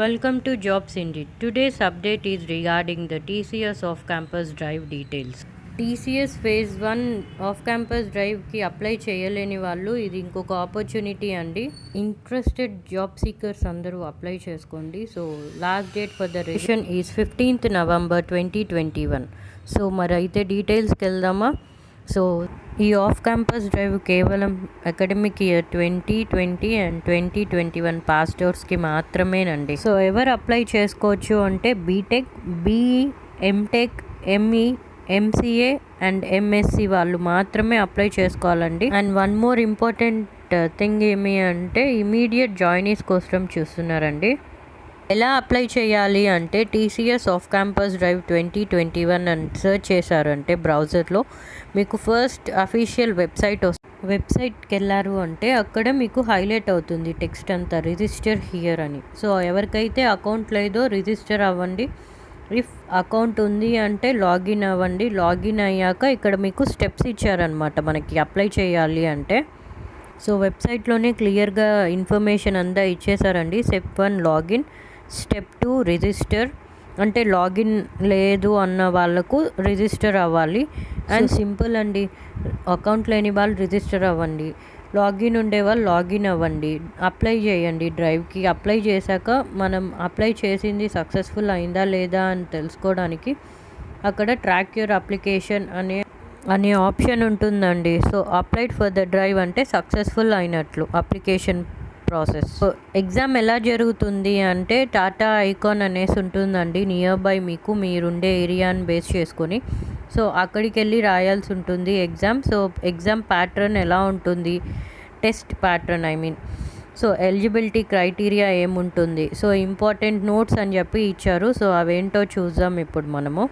Welcome to Jobs Indeed. Today's update is regarding the TCS off-campus drive details. TCS phase 1 off campus డ్రైవ్కి apply చేయలేని వాళ్ళు ఇది ఇంకొక opportunity అండి. ఇంట్రెస్టెడ్ జాబ్ సీకర్స్ అందరూ అప్లై చేసుకోండి. So last date for the registration is 15th November 2021. So మరి అయితే డీటెయిల్స్కి వెళ్దామా. సో ఈ ఆఫ్ క్యాంపస్ డ్రైవ్ కేవలం అకాడమిక్ ఇయర్ 2020 అండ్ 2021 పాస్డ్ అవుట్స్కి మాత్రమేనండి. సో ఎవరు అప్లై చేసుకోవచ్చు అంటే BTech, BE, MTech, ME, MCA and MSc వాళ్ళు మాత్రమే అప్లై చేసుకోవాలండి. And one more important thing ఏమి అంటే ఇమీడియట్ జాయినీస్ కోసం చూస్తున్నారండి. ఎలా అప్లై చేయాలి అంటే టీసీఎస్ ఆఫ్ క్యాంపస్ డ్రైవ్ 2021 అని సెర్చ్ చేశారంటే బ్రౌజర్లో మీకు ఫస్ట్ అఫీషియల్ వెబ్సైట్కి వెళ్ళారు అంటే అక్కడ మీకు హైలైట్ అవుతుంది టెక్స్ట్ అంతా రిజిస్టర్ హియర్ అని. సో ఎవరికైతే అకౌంట్ లేదో రిజిస్టర్ అవ్వండి. ఇఫ్ అకౌంట్ ఉంది అంటే లాగిన్ అవ్వండి. లాగిన్ అయ్యాక ఇక్కడ మీకు స్టెప్స్ ఇచ్చారనమాట మనకి అప్లై చేయాలి అంటే. సో వెబ్సైట్లోనే క్లియర్గా ఇన్ఫర్మేషన్ అంతా ఇచ్చేసారండి. స్టెప్ 1 లాగిన్, స్టెప్ 2 రిజిస్టర్, అంటే లాగిన్ లేదు అన్న వాళ్ళకు రిజిస్టర్ అవ్వాలి. అండ్ సింపుల్ అండి, అకౌంట్ లేని వాళ్ళు రిజిస్టర్ అవ్వండి, లాగిన్ ఉండే వాళ్ళు లాగిన్ అవ్వండి, అప్లై చేయండి డ్రైవ్కి. అప్లై చేశాక మనం అప్లై చేసింది సక్సెస్ఫుల్ అయిందా లేదా అని తెలుసుకోవడానికి అక్కడ ట్రాక్ యువర్ అప్లికేషన్ అనే ఆప్షన్ ఉంటుందండి. So applied for the drive అంటే సక్సెస్ఫుల్ అయినట్లు అప్లికేషన్ ప్రాసెస్. సో ఎగ్జామ్ ఎలా జరుగుతుంది అంటే టాటా ఐకాన్ అనేసి ఉంటుందండి నియర్ బై మీకు మీరుండే ఏరియాని బేస్ చేసుకొని. సో అక్కడికి వెళ్ళి రాయాల్సి ఉంటుంది ఎగ్జామ్. సో ఎగ్జామ్ ప్యాటర్న్ ఎలా ఉంటుంది, test pattern so eligibility criteria ఏముంటుంది, సో ఇంపార్టెంట్ నోట్స్ అని చెప్పి ఇచ్చారు. సో అవేంటో చూద్దాం ఇప్పుడు మనము.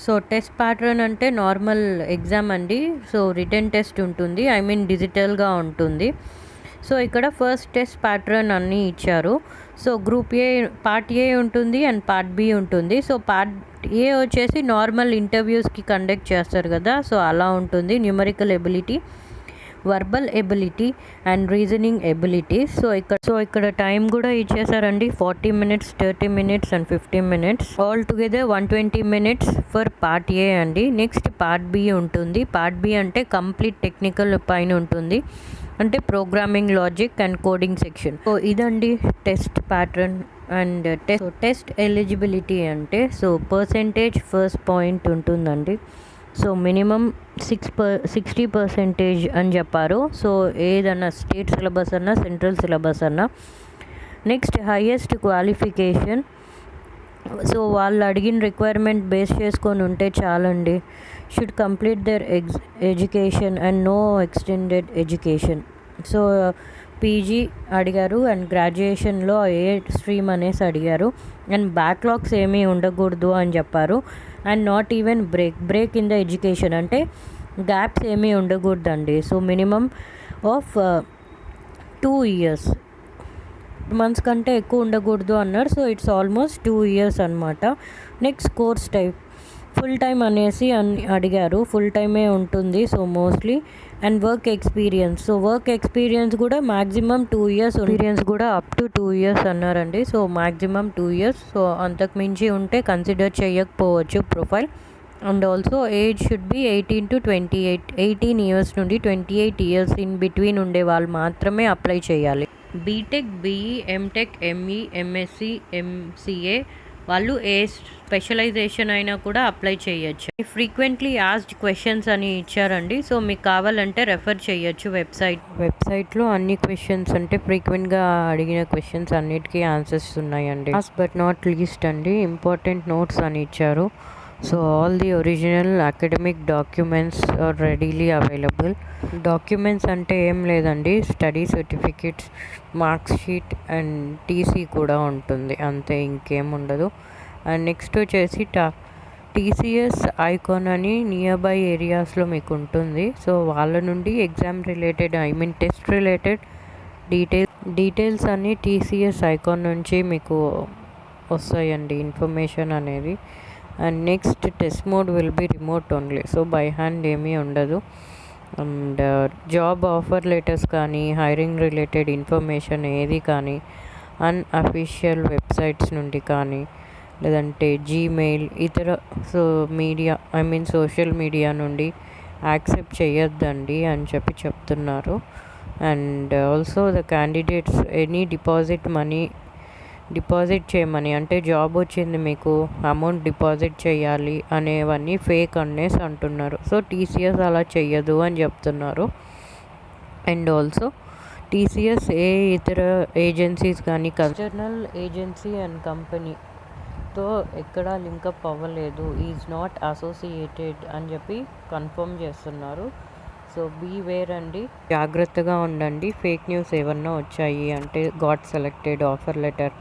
సో టెస్ట్ ప్యాటర్న్ అంటే నార్మల్ ఎగ్జామ్ అండి. సో రిటన్ టెస్ట్ ఉంటుంది, డిజిటల్గా ఉంటుంది. సో ఇక్కడ ఫస్ట్ టెస్ట్ ప్యాటర్న్ అన్నీ ఇచ్చారు. So group A part A ఉంటుంది అండ్ పార్ట్ బి ఉంటుంది. సో పార్ట్ ఏ వచ్చేసి నార్మల్ ఇంటర్వ్యూస్కి కండక్ట్ చేస్తారు కదా, సో అలా ఉంటుంది. Numerical ability, verbal ability and reasoning ability. So ఇక్కడ టైం కూడా ఇచ్చేసారండి. 40 minutes, 30 minutes and 15 minutes. All together 120 minutes for part A అండి. నెక్స్ట్ పార్ట్ బి ఉంటుంది. పార్ట్ బి అంటే కంప్లీట్ టెక్నికల్ పైన ఉంటుంది, అంటే programming, logic and coding section. So ఇదండి test pattern. And test eligibility అంటే సో పర్సెంటేజ్ ఫస్ట్ పాయింట్ ఉంటుందండి. So minimum 60% అని చెప్పారు. సో ఏదన్నా స్టేట్ సిలబస్ అన్నా సెంట్రల్ సిలబస్ అన్నా. Next highest qualification. సో వాళ్ళు అడిగిన రిక్వైర్మెంట్ బేస్ చేసుకొని ఉంటే చాలండి. Should complete their education and no extended education. So PG అడిగారు అండ్ గ్రాడ్యుయేషన్లో ఏ స్ట్రీమ్ అనేసి అడిగారు. అండ్ బ్యాక్లాగ్స్ ఏమీ ఉండకూడదు అని చెప్పారు. And not even break in the education, అంటే గ్యాప్స్ ఏమీ ఉండకూడదండి. So minimum of 2 years, months కంటే ఎక్కువ ఉండకూడదు అన్నారు. సో ఇట్స్ ఆల్మోస్ట్ 2 years అనమాట. Next course type full time అనేసి అడిగారు. ఫుల్ టైమే ఉంటుంది so mostly. And work experience. So work experience కూడా మ్యాక్సిమం 2 years, ఎక్స్పీరియన్స్ కూడా అప్ టు 2 years అన్నారండి. So maximum 2 years. సో అంతకు మించి ఉంటే కన్సిడర్ చేయకపోవచ్చు profile. And also age should be 18 to 28, 18 years నుండి 28 years ఇన్ బిట్వీన్ ఉండే వాళ్ళు మాత్రమే అప్లై చేయాలి. BTech, BE, MTech, ME, MSc, MCA వాళ్ళు ఏ స్పెషలైజేషన్ అయినా కూడా అప్లై చేయొచ్చు. ఫ్రీక్వెంట్లీ ఆస్క్డ్ క్వశ్చన్స్ అని ఇచ్చారండి. సో మీకు కావాలంటే రెఫర్ చేయొచ్చు వెబ్సైట్లో అన్ని క్వశ్చన్స్, అంటే ఫ్రీక్వెంట్గా అడిగిన క్వశ్చన్స్ అన్నిటికీ ఆన్సర్స్ ఉన్నాయండి. లాస్ట్ బట్ నాట్ లీస్ట్ అండి ఇంపార్టెంట్ నోట్స్ అని ఇచ్చారు. So all the original academic documents are readily available. Documents అంటే ఏం లేదండి, study certificates, marks sheet and TC కూడా ఉంటుంది, అంతే, ఇంకేం ఉండదు. అండ్ నెక్స్ట్ వచ్చేసి టీసీఎస్ ఐకాన్ అని నియర్ బై ఏరియాస్లో మీకు ఉంటుంది. సో వాళ్ళ నుండి exam related test related details అన్నీ టీసీఎస్ ఐకాన్ నుంచి మీకు వస్తాయండి ఇన్ఫర్మేషన్ అనేది. And next test mode will B remote only. So by hand ఏమీ ఉండదు. అండ్ జాబ్ ఆఫర్ లెటర్స్ కానీ హైరింగ్ రిలేటెడ్ ఇన్ఫర్మేషన్ ఏది కానీ అన్అఫీషియల్ వెబ్సైట్స్ నుండి కానీ లేదంటే జీమెయిల్ ఇతర సోషల్ మీడియా నుండి యాక్సెప్ట్ చేయొద్దండి అని చెప్తున్నారు. And also the candidates any deposit చేయమని, అంటే జాబ్ వచ్చింది మీకు అమౌంట్ డిపాజిట్ చేయాలి అనేవన్నీ ఫేక్ అనేసి అంటున్నారు. సో టీసీఎస్ అలా చెయ్యదు అని చెప్తున్నారు. అండ్ ఆల్సో టీసీఎస్ ఏ ఇతర ఏజెన్సీస్ కానీ ఎక్స్టర్నల్ ఏజెన్సీ అండ్ కంపెనీతో ఎక్కడా లింకప్ అవ్వలేదు, ఈజ్ నాట్ అసోసియేటెడ్ అని చెప్పి కన్ఫర్మ్ చేస్తున్నారు. సో బీవేర్ అండి, జాగ్రత్తగా ఉండండి. ఫేక్ న్యూస్ ఏమన్నా వచ్చాయి అంటే గాట్ సెలెక్టెడ్ ఆఫర్ లెటర్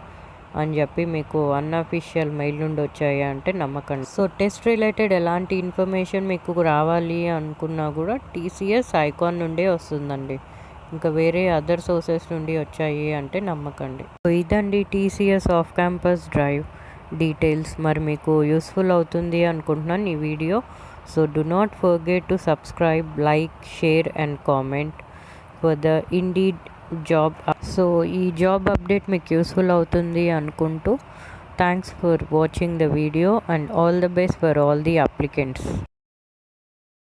అని చెప్పి మీకు అన్అఫీషియల్ మెయిల్ నుండి వచ్చాయి అంటే నమ్మకండి. సో టెస్ట్ రిలేటెడ్ ఎలాంటి ఇన్ఫర్మేషన్ మీకు రావాలి అనుకున్నా కూడా టీసీఎస్ ఐకాన్ నుండే వస్తుందండి. ఇంకా వేరే అదర్ సోర్సెస్ నుండి వచ్చాయి అంటే నమ్మకండి. సో ఇదండి TCS of campus drive details. మరి మీకు యూస్ఫుల్ అవుతుంది అనుకుంటున్నాను ఈ video. So do not forget to subscribe, like, share and comment for the Indeed job. So ఈ జాబ్ అప్డేట్ మీకు యూస్ఫుల్ అవుతుంది అనుకుంటూ thanks for watching the video and all the best for all the applicants.